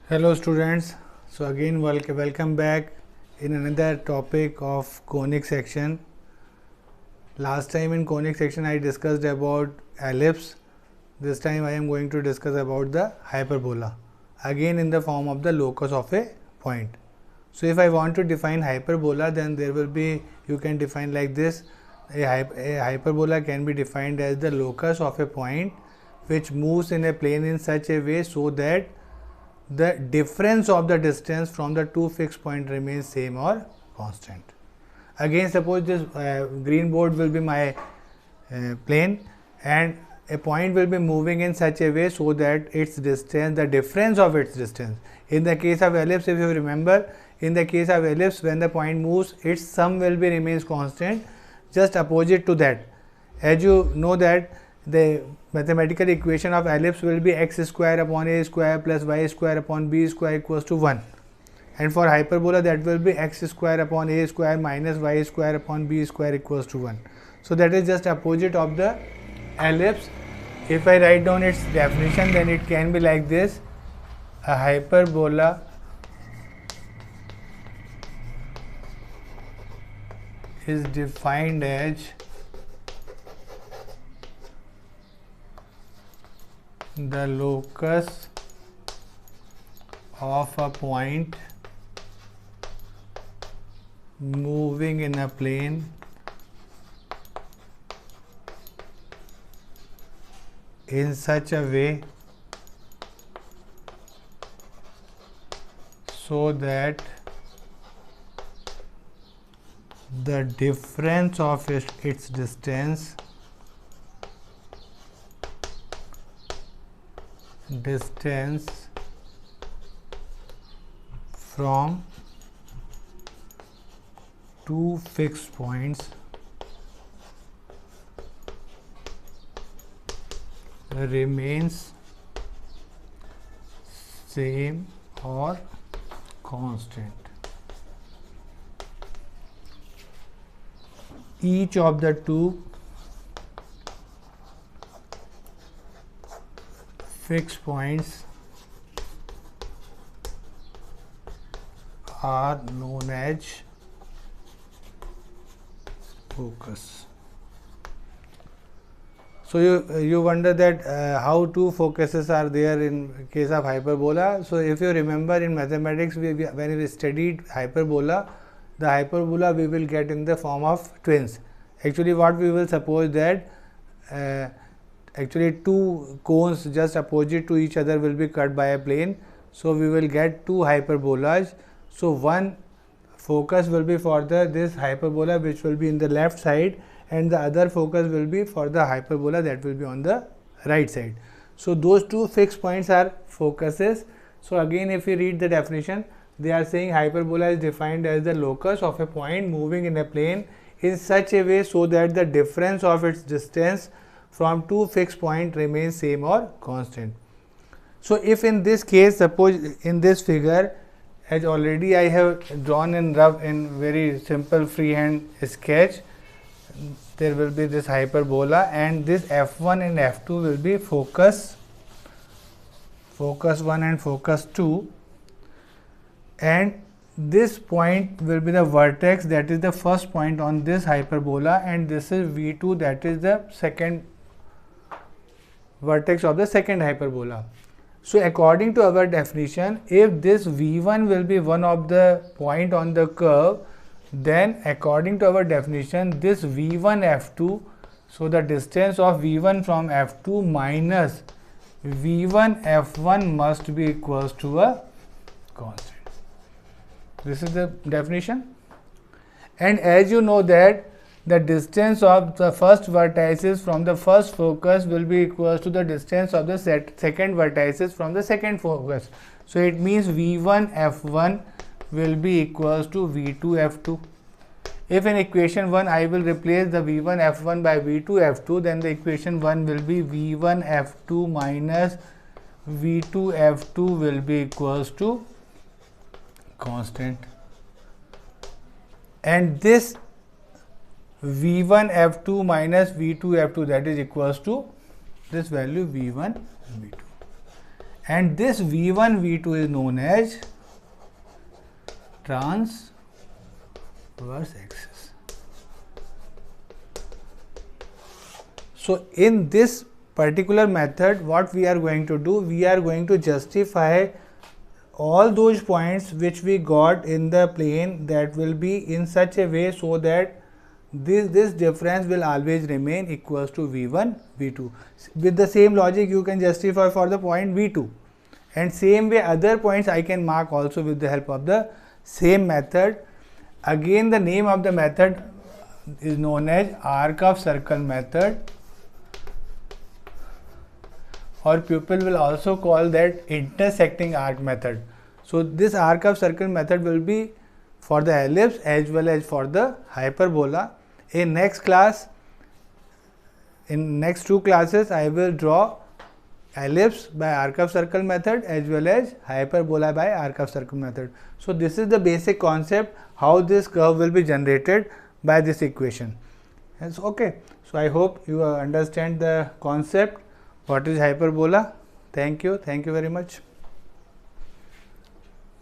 Hello students, so again welcome back in another topic of conic section. Last time in conic section I discussed about ellipse. This time I am going to discuss about the hyperbola, again in the form of the locus of a point. So if I want to define hyperbola, then there will be, you can define like this. A hyperbola can be defined as the locus of a point which moves in a plane in such a way so that the difference of the distance from the two fixed point remains same or constant. Again, suppose this green board will be my plane and a point will be moving in such a way so that its distance, the difference of its distance. In the case of ellipse, if you remember, in the case of ellipse, when the point moves, its sum will be remains constant, just opposite to that. As you know that the mathematical equation of ellipse will be x square upon a square plus y square upon b square equals to 1, and for hyperbola that will be x square upon a square minus y square upon b square equals to 1. So that is just opposite of the ellipse. If I write down its definition, then it can be like this: a hyperbola is defined as the locus of a point moving in a plane in such a way so that the difference of its distance from two fixed points remains same or constant. Each of the two fixed points are known as locus. So you wonder that how two focuses are there in case of hyperbola. So if you remember in mathematics, when we studied hyperbola, the hyperbola we will get in the form of twins. Actually what we will suppose that actually two cones just opposite to each other will be cut by a plane. So we will get two hyperbolas. So one focus will be for this hyperbola which will be in the left side, and the other focus will be for the hyperbola that will be on the right side. So those two fixed points are focuses. So again, if you read the definition, they are saying hyperbola is defined as the locus of a point moving in a plane in such a way so that the difference of its distance from two fixed point remains same or constant. So if in this case, suppose in this figure, as already I have drawn in rough in very simple freehand sketch, there will be this hyperbola, and this f1 and f2 will be focus 1 and focus 2, and this point will be the vertex, that is the first point on this hyperbola, and this is v2, that is the second vertex of the second hyperbola. So according to our definition, if this v1 will be one of the point on the curve, then according to our definition, this v1 f2, so the distance of v1 from f2 minus v1 f1 must be equals to a constant. This is the definition. And as you know that the distance of the first vertices from the first focus will be equals to the distance of the second vertices from the second focus. So it means v1 f1 will be equals to v2 f2. If in equation 1 I will replace the v1 f1 by v2 f2, then the equation 1 will be v1 f2 minus v2 f2 will be equals to constant, and this v1 f2 minus v2 f2, that is equals to this value v1 v2. and this V1 V2 is known as transverse axis. So in this particular method, what we are going to do, we are going to justify all those points which we got in the plane, that will be in such a way so that this difference will always remain equals to V1 V2. With the same logic you can justify for the point V2, and same way other points I can mark also with the help of the same method. Again, the name of the method is known as arc of circle method, or people will also call that intersecting arc method. So this arc of circle method will be for the ellipse as well as for the hyperbola. In next class, in next two classes, I will draw ellipse by arc of circle method as well as hyperbola by arc of circle method. So this is the basic concept how this curve will be generated by this equation. Yes, okay. So I hope you understand the concept. What is hyperbola? Thank you very much.